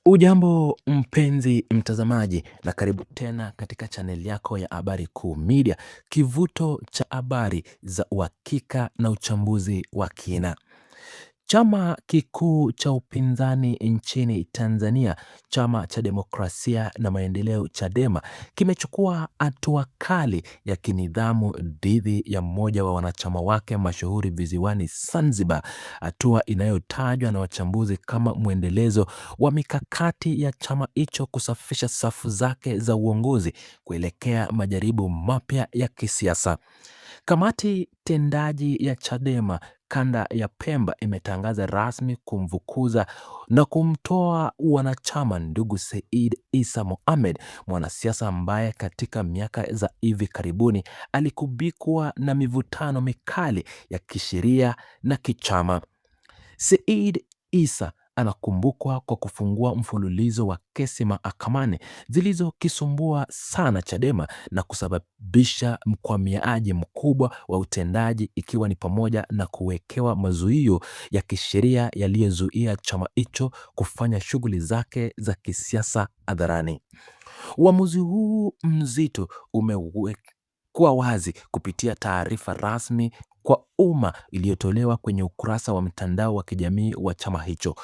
Ujambo mpenzi mtazamaji na karibu tena katika chaneli yako ya Habari Kuu Media, kivuto cha habari za uhakika na uchambuzi wa kina. Chama kikuu cha upinzani nchini Tanzania, Chama cha Demokrasia na Maendeleo Chadema, kimechukua hatua kali ya kinidhamu dhidi ya mmoja wa wanachama wake mashuhuri visiwani Zanzibar, hatua inayotajwa na wachambuzi kama mwendelezo wa mikakati ya chama hicho kusafisha safu zake za uongozi kuelekea majaribu mapya ya kisiasa. Kamati tendaji ya Chadema kanda ya Pemba imetangaza rasmi kumfukuza na kumtoa wanachama ndugu Said Issa Mohamed, mwanasiasa ambaye katika miaka za hivi karibuni alikubikwa na mivutano mikali ya kisheria na kichama. Said Issa anakumbukwa kwa kufungua mfululizo wa kesi mahakamani zilizokisumbua sana Chadema na kusababisha mkwamiaji mkubwa wa utendaji, ikiwa ni pamoja na kuwekewa mazuio ya kisheria yaliyozuia chama hicho kufanya shughuli zake za kisiasa hadharani. Uamuzi huu mzito umekuwa wazi kupitia taarifa rasmi kwa umma iliyotolewa kwenye ukurasa wa mtandao wa kijamii wa chama hicho.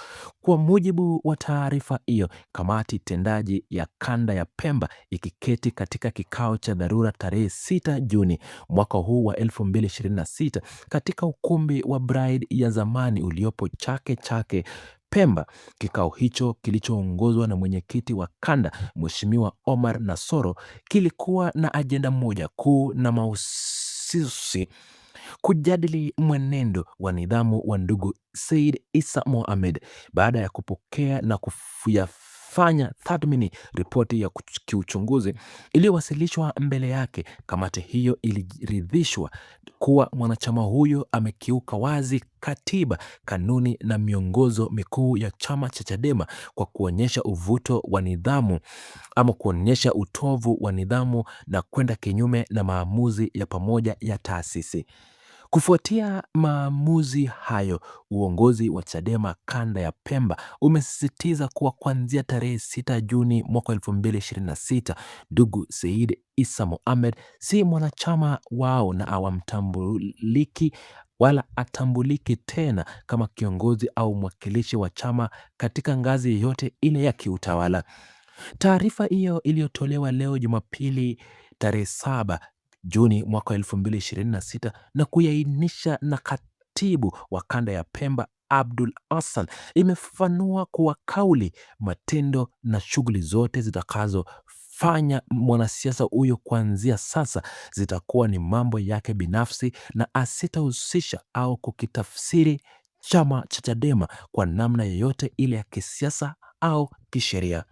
Kwa mujibu wa taarifa hiyo, kamati tendaji ya kanda ya Pemba ikiketi katika kikao cha dharura tarehe 6 Juni mwaka huu wa 2026 katika ukumbi wa Bride ya zamani uliopo Chake Chake Pemba. Kikao hicho kilichoongozwa na mwenyekiti wa kanda Mheshimiwa Omar Nasoro kilikuwa na ajenda moja kuu na mahususi: kujadili mwenendo wa nidhamu wa ndugu Said Issa Mohamed. Baada ya kupokea na kuyafanya tathmini ripoti ya kiuchunguzi iliyowasilishwa mbele yake, kamati hiyo iliridhishwa kuwa mwanachama huyo amekiuka wazi katiba, kanuni na miongozo mikuu ya chama cha Chadema kwa kuonyesha utovu wa nidhamu na kwenda kinyume na maamuzi ya pamoja ya taasisi. Kufuatia maamuzi hayo, uongozi wa Chadema kanda ya Pemba umesisitiza kuwa kuanzia tarehe 6 Juni mwaka 2026, ndugu Said Issa Mohamed si mwanachama wao na hawamtambuliki wala atambuliki tena kama kiongozi au mwakilishi wa chama katika ngazi yoyote ile ya kiutawala. Taarifa hiyo iliyotolewa leo Jumapili tarehe 7 Juni mwaka 2026 na kuiainisha na katibu wa kanda ya Pemba Abdul Hassan imefafanua kuwa kauli, matendo na shughuli zote zitakazofanya mwanasiasa huyo kuanzia sasa zitakuwa ni mambo yake binafsi na asitahusisha au kukitafsiri chama cha Chadema kwa namna yoyote ile ya kisiasa au kisheria.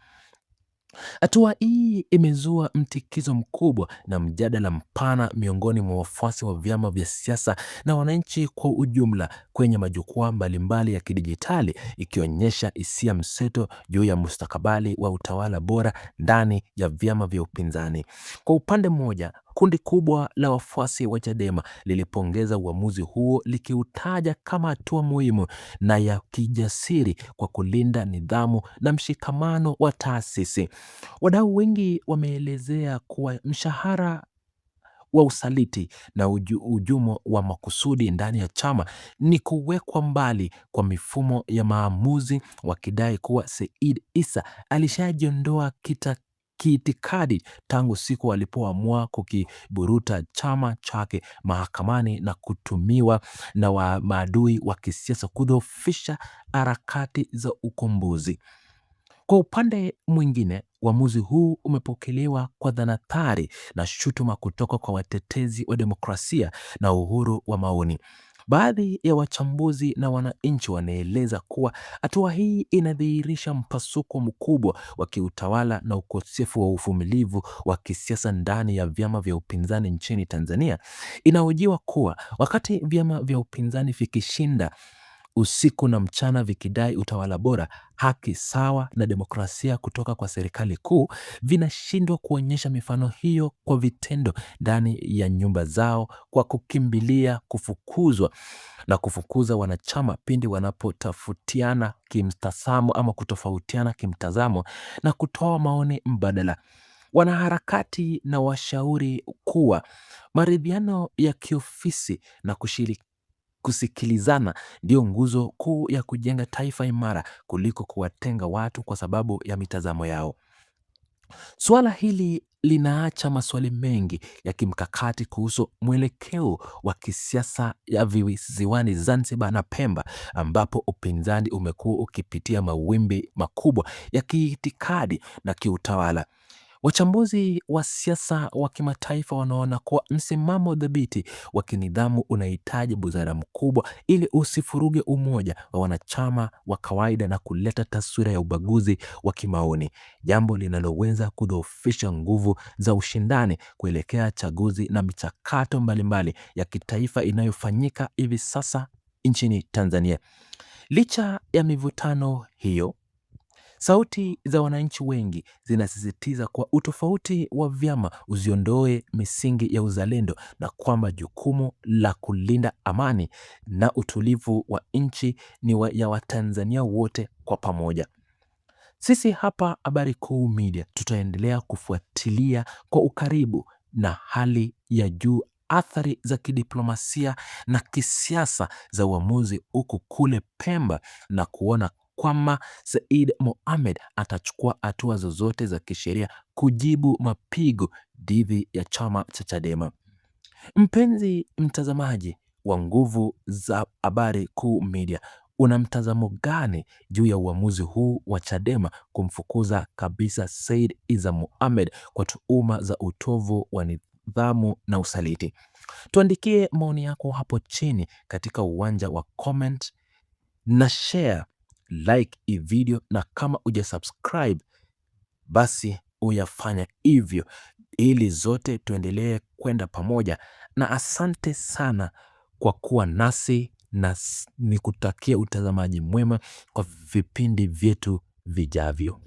Hatua hii imezua mtikizo mkubwa na mjadala mpana miongoni mwa wafuasi wa vyama vya siasa na wananchi kwa ujumla kwenye majukwaa mbalimbali ya kidijitali, ikionyesha hisia mseto juu ya mustakabali wa utawala bora ndani ya vyama vya upinzani. Kwa upande mmoja, kundi kubwa la wafuasi wa Chadema lilipongeza uamuzi huo, likiutaja kama hatua muhimu na ya kijasiri kwa kulinda nidhamu na mshikamano wa taasisi. Wadau wengi wameelezea kuwa mshahara wa usaliti na ujumo wa makusudi ndani ya chama ni kuwekwa mbali kwa mifumo ya maamuzi, wakidai kuwa Said Issa alishajiondoa kiitikadi tangu siku alipoamua kukiburuta chama chake mahakamani na kutumiwa na maadui wa kisiasa kudhoofisha harakati za ukombozi. Kwa upande mwingine, uamuzi huu umepokelewa kwa dhanathari na shutuma kutoka kwa watetezi wa demokrasia na uhuru wa maoni. Baadhi ya wachambuzi na wananchi wanaeleza kuwa hatua hii inadhihirisha mpasuko mkubwa wa kiutawala na ukosefu wa uvumilivu wa kisiasa ndani ya vyama vya upinzani nchini Tanzania. Inahojiwa kuwa wakati vyama vya upinzani vikishinda usiku na mchana vikidai utawala bora, haki sawa na demokrasia kutoka kwa serikali kuu, vinashindwa kuonyesha mifano hiyo kwa vitendo ndani ya nyumba zao kwa kukimbilia kufukuzwa na kufukuza wanachama pindi wanapotofautiana kimtazamo ama kutofautiana kimtazamo na kutoa maoni mbadala. Wanaharakati na washauri kuwa maridhiano ya kiofisi na kusikilizana ndio nguzo kuu ya kujenga taifa imara kuliko kuwatenga watu kwa sababu ya mitazamo yao. Suala hili linaacha maswali mengi ya kimkakati kuhusu mwelekeo wa kisiasa ya visiwani Zanzibar na Pemba, ambapo upinzani umekuwa ukipitia mawimbi makubwa ya kiitikadi na kiutawala. Wachambuzi wa siasa wa kimataifa wanaona kuwa msimamo dhabiti wa kinidhamu unahitaji busara mkubwa ili usifuruge umoja wa wanachama wa kawaida na kuleta taswira ya ubaguzi wa kimaoni, jambo linaloweza kudhoofisha nguvu za ushindani kuelekea chaguzi na michakato mbalimbali ya kitaifa inayofanyika hivi sasa nchini Tanzania. Licha ya mivutano hiyo, sauti za wananchi wengi zinasisitiza kwa utofauti wa vyama usiondoe misingi ya uzalendo na kwamba jukumu la kulinda amani na utulivu wa nchi ni ya Watanzania wote kwa pamoja. Sisi hapa Habari Kuu Media tutaendelea kufuatilia kwa ukaribu na hali ya juu athari za kidiplomasia na kisiasa za uamuzi huku kule Pemba na kuona kwamba Said Mohamed atachukua hatua zozote za kisheria kujibu mapigo dhidi ya chama cha Chadema. Mpenzi mtazamaji wa Nguvu za Habari Kuu Media, una mtazamo gani juu ya uamuzi huu wa Chadema kumfukuza kabisa Said Isa Mohamed kwa tuhuma za utovu wa nidhamu na usaliti? Tuandikie maoni yako hapo chini katika uwanja wa comment na share, like hii video, na kama hujasubscribe basi uyafanya hivyo ili zote tuendelee kwenda pamoja. Na asante sana kwa kuwa nasi na nikutakia utazamaji mwema kwa vipindi vyetu vijavyo.